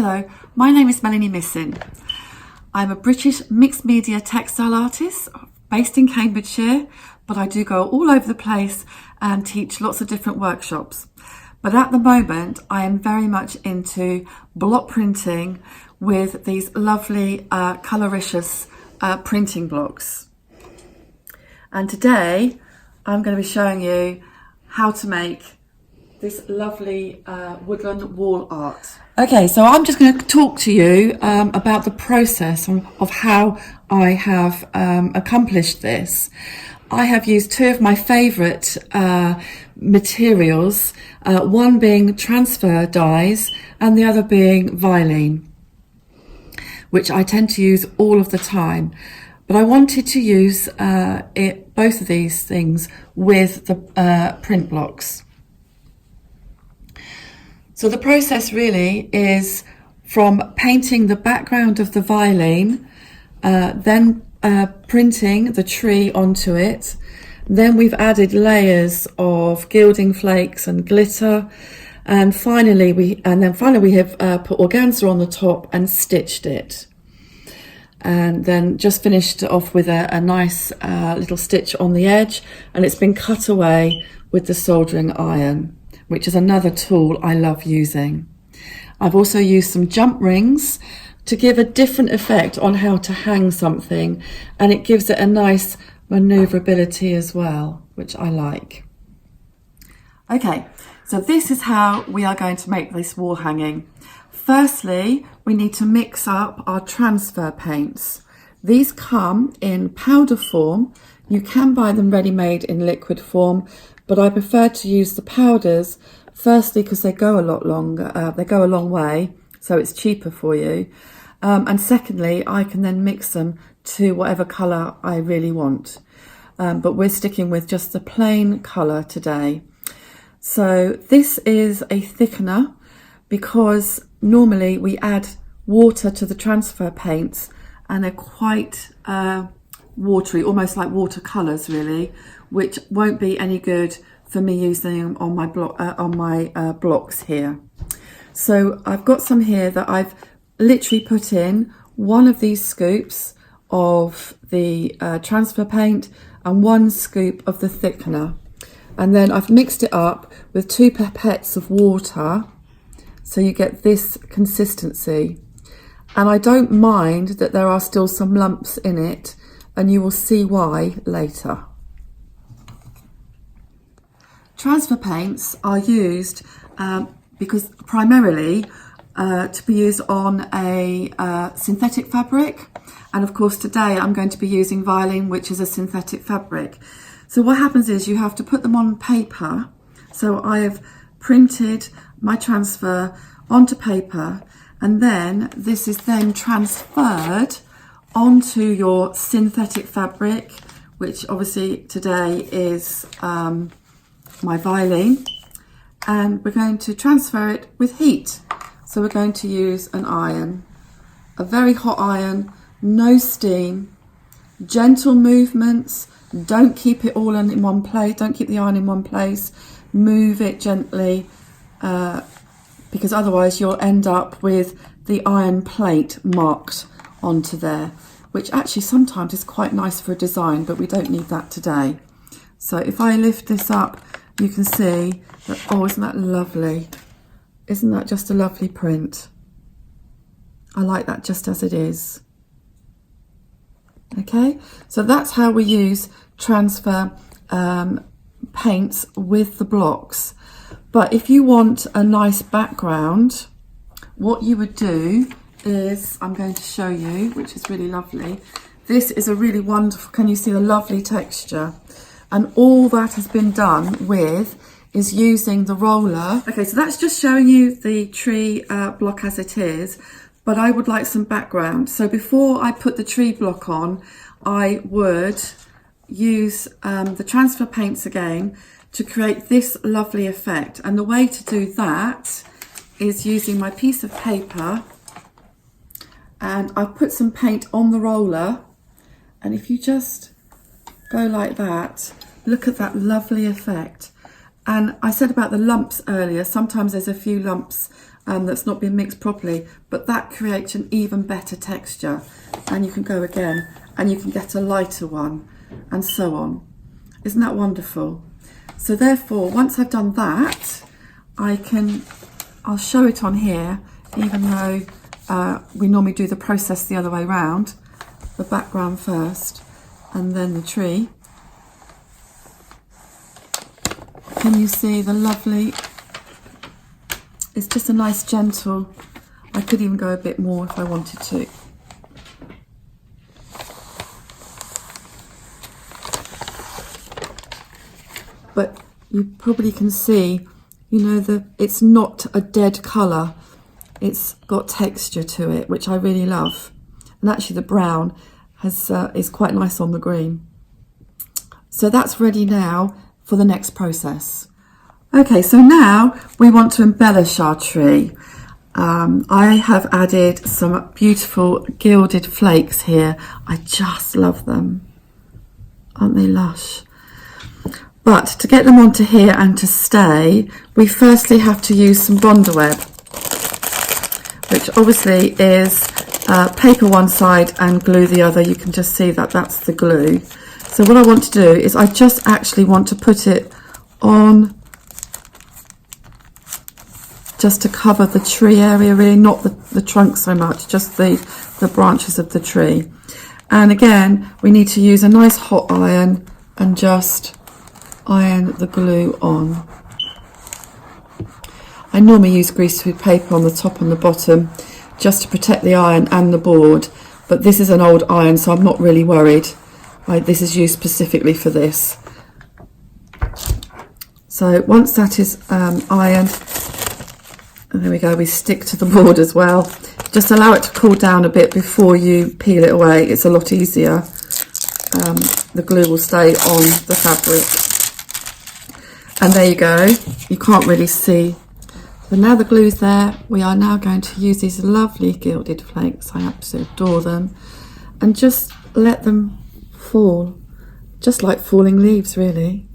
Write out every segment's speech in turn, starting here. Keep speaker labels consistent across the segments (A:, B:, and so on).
A: Hello, my name is Melanie Missin. I'm a British mixed media textile artist based in Cambridgeshire, but I do go all over the place and teach lots of different workshops. But at the moment, I am very much into block printing with these lovely Colouricious printing blocks. And today, I'm going to be showing you how to make this lovely woodland wall art. Okay, so I'm just going to talk to you about the process of how I have accomplished this. I have used two of my favourite materials, one being transfer dyes and the other being Vilene, which I tend to use all of the time. But I wanted to use both of these things with the print blocks. So the process really is from painting the background of the Vilene, then printing the tree onto it. Then we've added layers of gilding flakes and glitter, and finally we have put organza on the top and stitched it. And then just finished off with a nice little stitch on the edge, and it's been cut away with the soldering iron, which is another tool I love using. I've also used some jump rings to give a different effect on how to hang something, and it gives it a nice manoeuvrability as well, which I like. Okay, so this is how we are going to make this wall hanging. Firstly, we need to mix up our transfer paints. These come in powder form. You can buy them ready-made in liquid form, but I prefer to use the powders, firstly because they go a lot longer, they go a long way, so it's cheaper for you. And secondly, I can then mix them to whatever colour I really want. But we're sticking with just the plain colour today. So this is a thickener because normally we add water to the transfer paints and they're quite watery, almost like watercolours really, which won't be any good for me using them on my blocks here. So I've got some here that I've literally put in one of these scoops of the transfer paint and one scoop of the thickener, and then I've mixed it up with 2 pipettes of water, so you get this consistency. And I don't mind that there are still some lumps in it, and you will see why later. Transfer paints are used because primarily to be used on a synthetic fabric, and of course today I'm going to be using Vilene, which is a synthetic fabric. So what happens is you have to put them on paper. So I have printed my transfer onto paper, and then this is then transferred onto your synthetic fabric, which obviously today is my Vilene, and we're going to transfer it with heat. So we're going to use an iron, a very hot iron, no steam, gentle movements. Don't keep it all in one place, don't keep the iron in one place, move it gently, because otherwise you'll end up with the iron plate marked onto there, which actually sometimes is quite nice for a design, but we don't need that today. So if I lift this up, you can see that, oh, isn't that lovely? Isn't that just a lovely print? I like that just as it is. Okay, so that's how we use transfer paints with the blocks. But if you want a nice background, what you would do is, I'm going to show you, which is really lovely. This is a really wonderful, can you see the lovely texture? And all that has been done with is using the roller. Okay, so that's just showing you the tree block as it is, but I would like some background. So before I put the tree block on, I would use the transfer paints again to create this lovely effect. And the way to do that is using my piece of paper, and I've put some paint on the roller, and if you just go like that, look at that lovely effect. And I said about the lumps earlier, sometimes there's a few lumps that's not been mixed properly, but that creates an even better texture. And you can go again and you can get a lighter one and so on. Isn't that wonderful? So therefore, once I've done that, I'll show it on here, even though we normally do the process the other way round, the background first and then the tree. Can you see the lovely, it's just a nice gentle, I could even go a bit more if I wanted to. But you probably can see, you know, it's not a dead colour. It's got texture to it, which I really love. And actually the brown is quite nice on the green. So that's ready now for the next process. Okay, so now we want to embellish our tree. I have added some beautiful gilded flakes here. I just love them. Aren't they lush? But to get them onto here and to stay, we firstly have to use some bondaweb, which obviously is paper one side and glue the other. You can just see that that's the glue. So what I want to do is I just actually want to put it on just to cover the tree area, really, not the trunk so much, just the branches of the tree. And again, we need to use a nice hot iron and just iron the glue on. I normally use greaseproof paper on the top and the bottom just to protect the iron and the board, but this is an old iron, so I'm not really worried. This is used specifically for this. So once that is ironed, and there we go, we stick to the board as well. Just allow it to cool down a bit before you peel it away. It's a lot easier. The glue will stay on the fabric. And there you go, you can't really see. So now the glue's there, we are now going to use these lovely gilded flakes. I absolutely adore them. And just let them fall, just like falling leaves, really.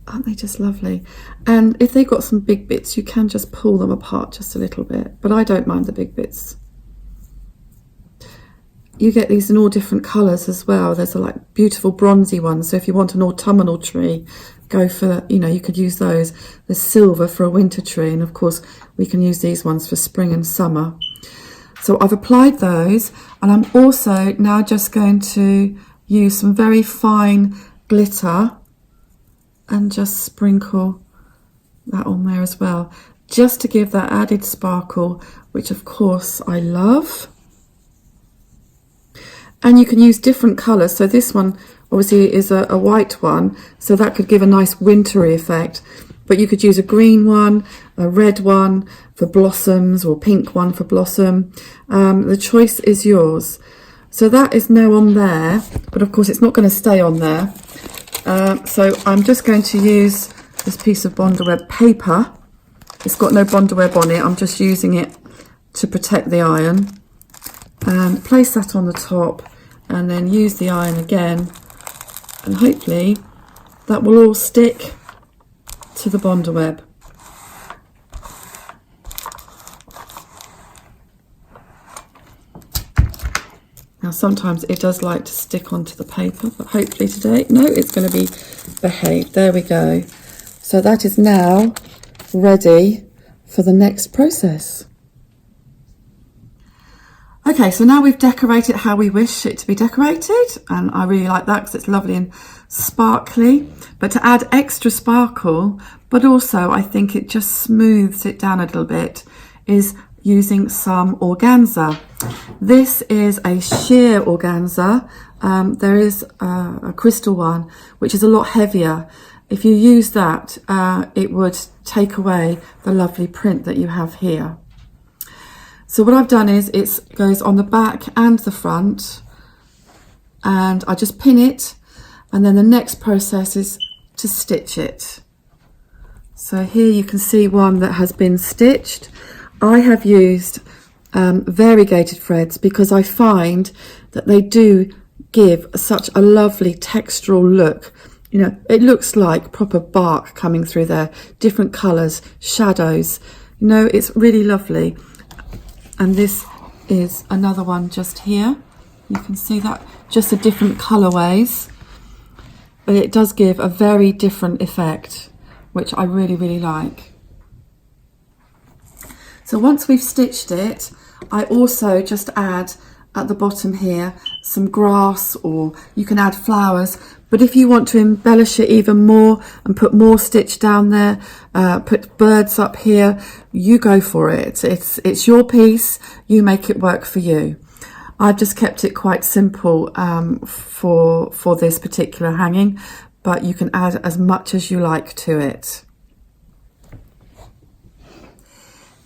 A: Aren't they just lovely? And if they've got some big bits, you can just pull them apart just a little bit, but I don't mind the big bits. You get these in all different colours as well. There's a like beautiful bronzy ones. So if you want an autumnal tree, go for, you know, you could use those. There's silver for a winter tree. And of course, we can use these ones for spring and summer. So I've applied those. And I'm also now just going to use some very fine glitter and just sprinkle that on there as well, just to give that added sparkle, which of course I love. And you can use different colours. So this one obviously is a white one, so that could give a nice wintry effect. But you could use a green one, a red one for blossoms, or pink one for blossom. The choice is yours. So that is now on there, but of course it's not going to stay on there. So I'm just going to use this piece of bondaweb paper. It's got no bondaweb on it. I'm just using it to protect the iron. And place that on the top and then use the iron again, and hopefully that will all stick to the bondaweb. Now sometimes it does like to stick onto the paper, but hopefully today, no, it's going to be behaved. There we go. So that is now ready for the next process. Okay, so now we've decorated how we wish it to be decorated, and I really like that because it's lovely and sparkly. But to add extra sparkle, but also I think it just smooths it down a little bit, is using some organza. This is a sheer organza. There is a crystal one, which is a lot heavier. If you use that, it would take away the lovely print that you have here. So what I've done is it goes on the back and the front, and I just pin it, and then the next process is to stitch it. So here you can see one that has been stitched. I have used variegated threads because I find that they do give such a lovely textural look You know, it looks like proper bark coming through there, different colours, shadows. You know, it's really lovely. And this is another one just here. You can see that, just the different colourways. But it does give a very different effect, which I really, really like. So once we've stitched it, I also just add at the bottom here some grass, or you can add flowers. But if you want to embellish it even more and put more stitch down there, put birds up here, you go for it. It's your piece, you make it work for you. I've just kept it quite simple for this particular hanging, but you can add as much as you like to it.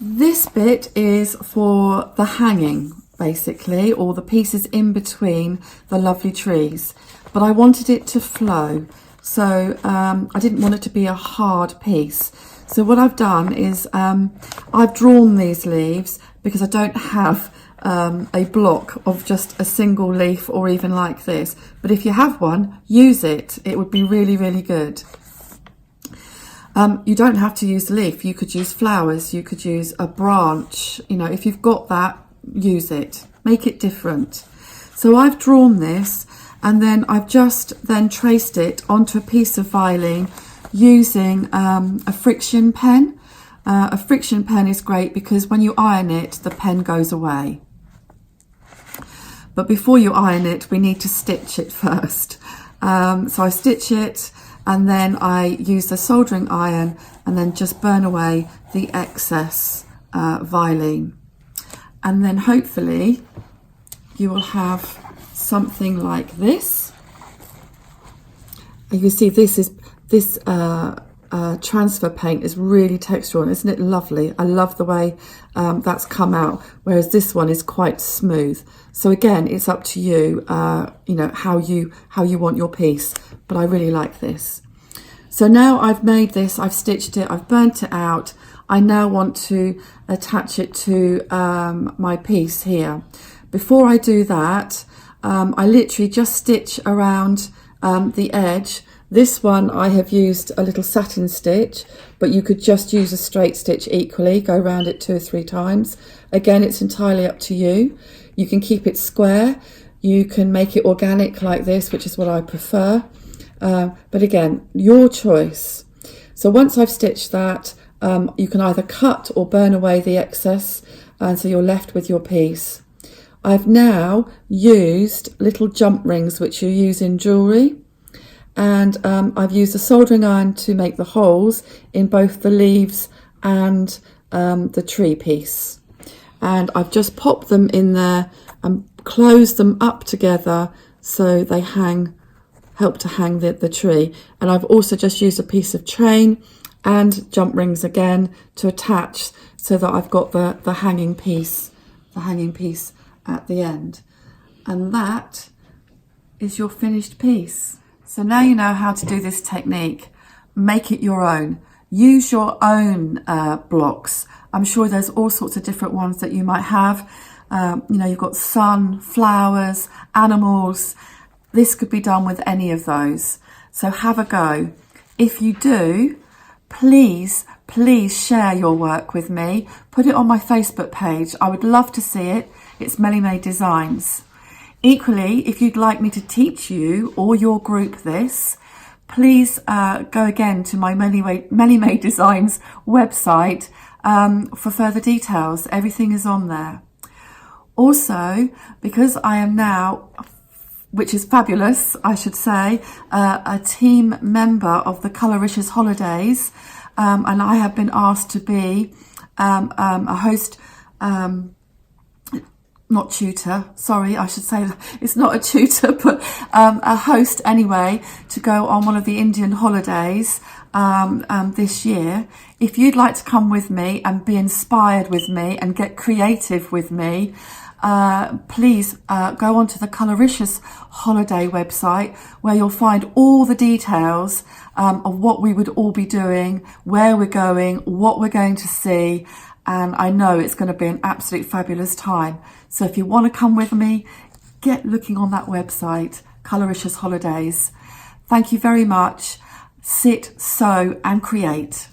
A: This bit is for the hanging, basically, or the pieces in between the lovely trees. But I wanted it to flow, so I didn't want it to be a hard piece. So what I've done is I've drawn these leaves because I don't have a block of just a single leaf, or even like this. But if you have one, use it. It would be really, really good. You don't have to use the leaf. You could use flowers, you could use a branch. You know, if you've got that, use it. Make it different. So I've drawn this, and then I've just then traced it onto a piece of violin using a friction pen. A friction pen is great because when you iron it, the pen goes away. But before you iron it, we need to stitch it first. So I stitch it, and then I use the soldering iron and then just burn away the excess violin. And then hopefully you will have something like this. You can see this transfer paint is really textural, isn't it lovely? I love the way that's come out, whereas this one is quite smooth. So again, it's up to you, you know, how you want your piece, but I really like this. So now I've made this, I've stitched it, I've burnt it out. I now want to attach it to my piece here. Before I do that, I literally just stitch around the edge. This one I have used a little satin stitch, but you could just use a straight stitch equally, go around it 2 or 3 times. Again, it's entirely up to you. You can keep it square, you can make it organic like this, which is what I prefer. But again, your choice. So once I've stitched that, you can either cut or burn away the excess, and so you're left with your piece. I've now used little jump rings which you use in jewellery, and I've used a soldering iron to make the holes in both the leaves and the tree piece. And I've just popped them in there and closed them up together so they help to hang the tree. And I've also just used a piece of chain and jump rings again to attach, so that I've got the hanging piece at the end. And that is your finished piece. So now you know how to do this technique. Make it your own. Use your own blocks. I'm sure there's all sorts of different ones that you might have. You know, you've got sun, flowers, animals. This could be done with any of those. So have a go. If you do, please share your work with me. Put it on my Facebook page. I would love to see it. It's Melanie Made Designs. Equally, if you'd like me to teach you or your group this, please go again to my Melanie Made Designs website for further details. Everything is on there. Also, because I am now, which is fabulous, I should say, a team member of the Colouricious holidays, and I have been asked to be a host, not tutor, sorry, I should say it's not a tutor, but a host anyway, to go on one of the Indian holidays this year. If you'd like to come with me and be inspired with me and get creative with me, please go onto the Colouricious holiday website, where you'll find all the details of what we would all be doing, where we're going, what we're going to see, and I know it's going to be an absolute fabulous time. So if you want to come with me, get looking on that website, Colouricious Holidays. Thank you very much. Sit, sew and create.